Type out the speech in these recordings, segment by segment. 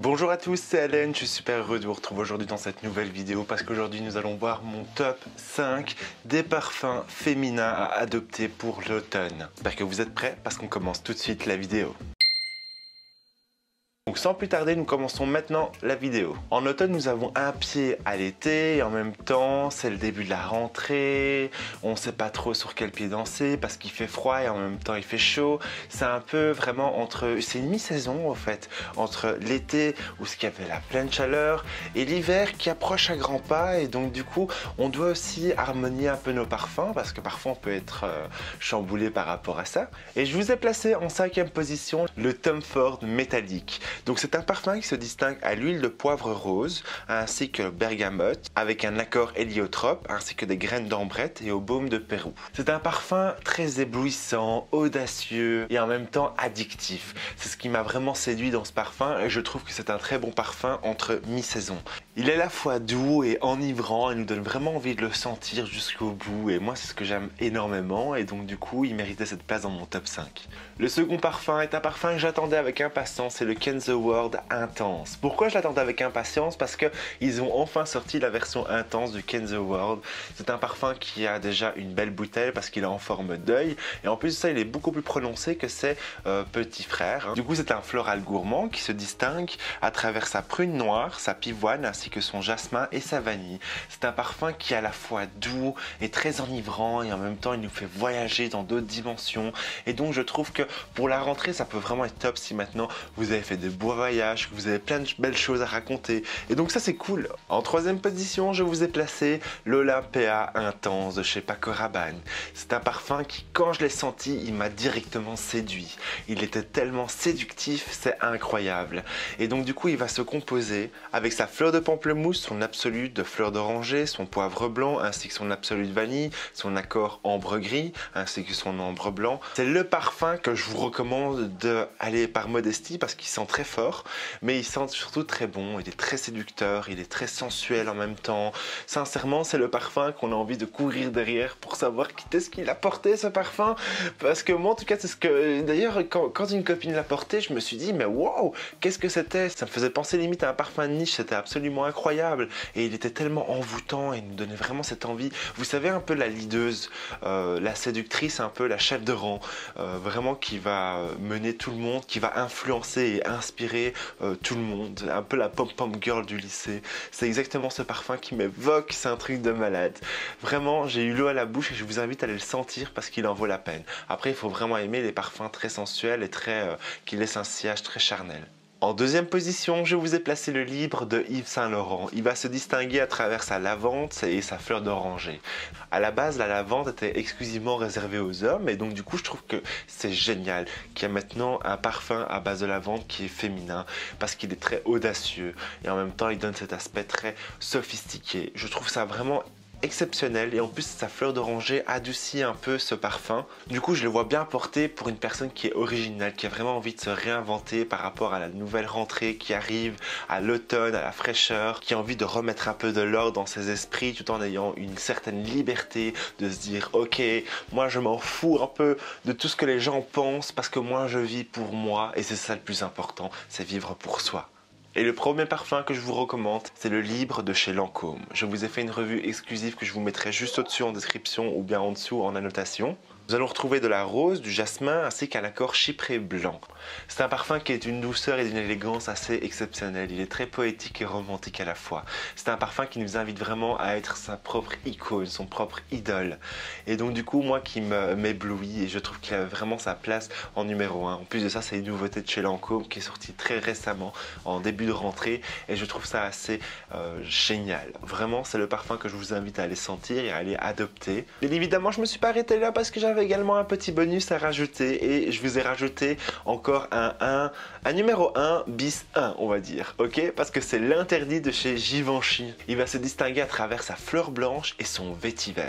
Bonjour à tous, c'est Allen, je suis super heureux de vous retrouver aujourd'hui dans cette nouvelle vidéo parce qu'aujourd'hui nous allons voir mon top 5 des parfums féminins à adopter pour l'automne. J'espère que vous êtes prêts parce qu'on commence tout de suite la vidéo. Donc sans plus tarder, nous commençons maintenant la vidéo. En automne, nous avons un pied à l'été et en même temps, c'est le début de la rentrée. On ne sait pas trop sur quel pied danser parce qu'il fait froid et en même temps il fait chaud. C'est un peu vraiment entre... C'est une mi-saison en fait, entre l'été où il y avait la pleine chaleur et l'hiver qui approche à grands pas. Et donc du coup, on doit aussi harmonier un peu nos parfums parce que parfois on peut être chamboulé par rapport à ça. Et je vous ai placé en 5e position le Tom Ford métallique. Donc c'est un parfum qui se distingue à l'huile de poivre rose ainsi que bergamote avec un accord héliotrope ainsi que des graines d'ambrette et au baume de Pérou. C'est un parfum très éblouissant, audacieux et en même temps addictif. C'est ce qui m'a vraiment séduit dans ce parfum et je trouve que c'est un très bon parfum entre mi-saison. Il est à la fois doux et enivrant et nous donne vraiment envie de le sentir jusqu'au bout et moi c'est ce que j'aime énormément et donc du coup il méritait cette place dans mon top 5. Le second parfum est un parfum que j'attendais avec impatience, c'est le Ken's World Intense. Pourquoi je l'attendais avec impatience? Parce qu'ils ont enfin sorti la version intense du Ken's World. C'est un parfum qui a déjà une belle bouteille parce qu'il est en forme d'œil et en plus de ça il est beaucoup plus prononcé que ses petits frères. Du coup c'est un floral gourmand qui se distingue à travers sa prune noire, sa pivoine ainsi que son jasmin et sa vanille. C'est un parfum qui est à la fois doux et très enivrant et en même temps il nous fait voyager dans d'autres dimensions et donc je trouve que pour la rentrée ça peut vraiment être top si maintenant vous avez fait des beaux voyages, que vous avez plein de belles choses à raconter et donc ça c'est cool. En 3e position je vous ai placé l'Olympea Intense de chez Paco Rabanne. C'est un parfum qui quand je l'ai senti il m'a directement séduit. Il était tellement séductif, c'est incroyable et donc du coup il va se composer avec sa fleur de pamplemousse, son absolute de fleur d'oranger, son poivre blanc ainsi que son absolu de vanille, son accord ambre gris ainsi que son ambre blanc. C'est le parfum que je vous recommande d'aller par modestie parce qu'il sent très fort mais il sent surtout très bon, il est très séducteur, il est très sensuel en même temps. Sincèrement c'est le parfum qu'on a envie de courir derrière pour savoir qu'est-ce qu'il a porté ce parfum parce que moi en tout cas c'est ce que d'ailleurs quand une copine l'a porté je me suis dit mais wow qu'est-ce que c'était, ça me faisait penser limite à un parfum de niche, c'était absolument incroyable et il était tellement envoûtant et il nous donnait vraiment cette envie, vous savez un peu la leaduse, la séductrice, un peu la chef de rang, vraiment qui va mener tout le monde, qui va influencer et inspirer tout le monde, un peu la pom-pom girl du lycée. C'est exactement ce parfum qui m'évoque, c'est un truc de malade. Vraiment j'ai eu l'eau à la bouche et je vous invite à aller le sentir parce qu'il en vaut la peine. Après il faut vraiment aimer les parfums très sensuels et très qui laissent un sillage très charnel. En 2e position, je vous ai placé le Libre de Yves Saint Laurent. Il va se distinguer à travers sa lavande et sa fleur d'oranger. À la base, la lavande était exclusivement réservée aux hommes et donc du coup, je trouve que c'est génial qu'il y a maintenant un parfum à base de lavande qui est féminin parce qu'il est très audacieux et en même temps, il donne cet aspect très sophistiqué. Je trouve ça vraiment exceptionnel et en plus sa fleur d'oranger adoucit un peu ce parfum. Du coup je le vois bien porté pour une personne qui est originale, qui a vraiment envie de se réinventer par rapport à la nouvelle rentrée qui arrive, à l'automne, à la fraîcheur, qui a envie de remettre un peu de l'ordre dans ses esprits tout en ayant une certaine liberté de se dire ok moi je m'en fous un peu de tout ce que les gens pensent parce que moi je vis pour moi et c'est ça le plus important, c'est vivre pour soi. Et le premier parfum que je vous recommande, c'est le Libre de chez Lancôme. Je vous ai fait une revue exclusive que je vous mettrai juste au-dessus en description ou bien en dessous en annotation. Nous allons retrouver de la rose, du jasmin ainsi qu'un accord chypré blanc. C'est un parfum qui est d'une douceur et d'une élégance assez exceptionnelle. Il est très poétique et romantique à la fois. C'est un parfum qui nous invite vraiment à être sa propre icône, son propre idole. Et donc du coup, moi qui m'éblouit et je trouve qu'il a vraiment sa place en numéro 1. En plus de ça, c'est une nouveauté de chez Lancôme qui est sortie très récemment, en début de rentrée. Et je trouve ça assez génial. Vraiment, c'est le parfum que je vous invite à aller sentir et à aller adopter. Bien évidemment, je me suis pas arrêté là parce que j'avais également un petit bonus à rajouter et je vous ai rajouté encore un numéro 1 bis 1 on va dire, ok, parce que c'est l'interdit de chez Givenchy. Il va se distinguer à travers sa fleur blanche et son vétiver.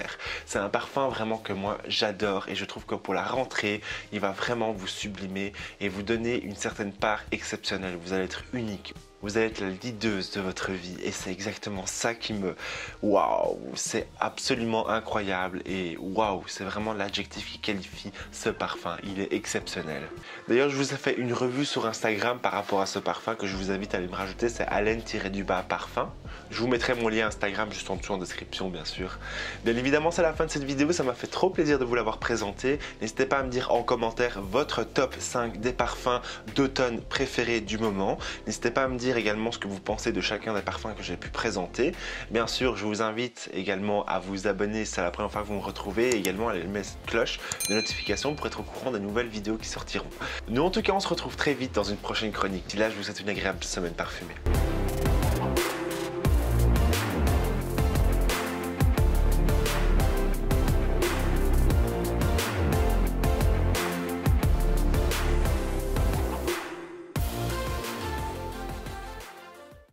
C'est un parfum vraiment que moi j'adore et je trouve que pour la rentrée il va vraiment vous sublimer et vous donner une certaine part exceptionnelle, vous allez être unique. vous allez être la leaduse de votre vie et c'est exactement ça qui me... Waouh, c'est absolument incroyable et waouh, c'est vraiment l'adjectif qui qualifie ce parfum, il est exceptionnel. D'ailleurs, je vous ai fait une revue sur Instagram par rapport à ce parfum que je vous invite à aller me rajouter, c'est Allen-parfum. Je vous mettrai mon lien Instagram juste en dessous en description, bien sûr. Bien évidemment, c'est la fin de cette vidéo, ça m'a fait trop plaisir de vous l'avoir présenté. N'hésitez pas à me dire en commentaire votre top 5 des parfums d'automne préférés du moment. N'hésitez pas à me dire également ce que vous pensez de chacun des parfums que j'ai pu présenter. Bien sûr, je vous invite également à vous abonner si c'est la première fois que vous me retrouvez et également à aller mettre cette cloche de notification pour être au courant des nouvelles vidéos qui sortiront. Nous, en tout cas, on se retrouve très vite dans une prochaine chronique. D'ici là, je vous souhaite une agréable semaine parfumée.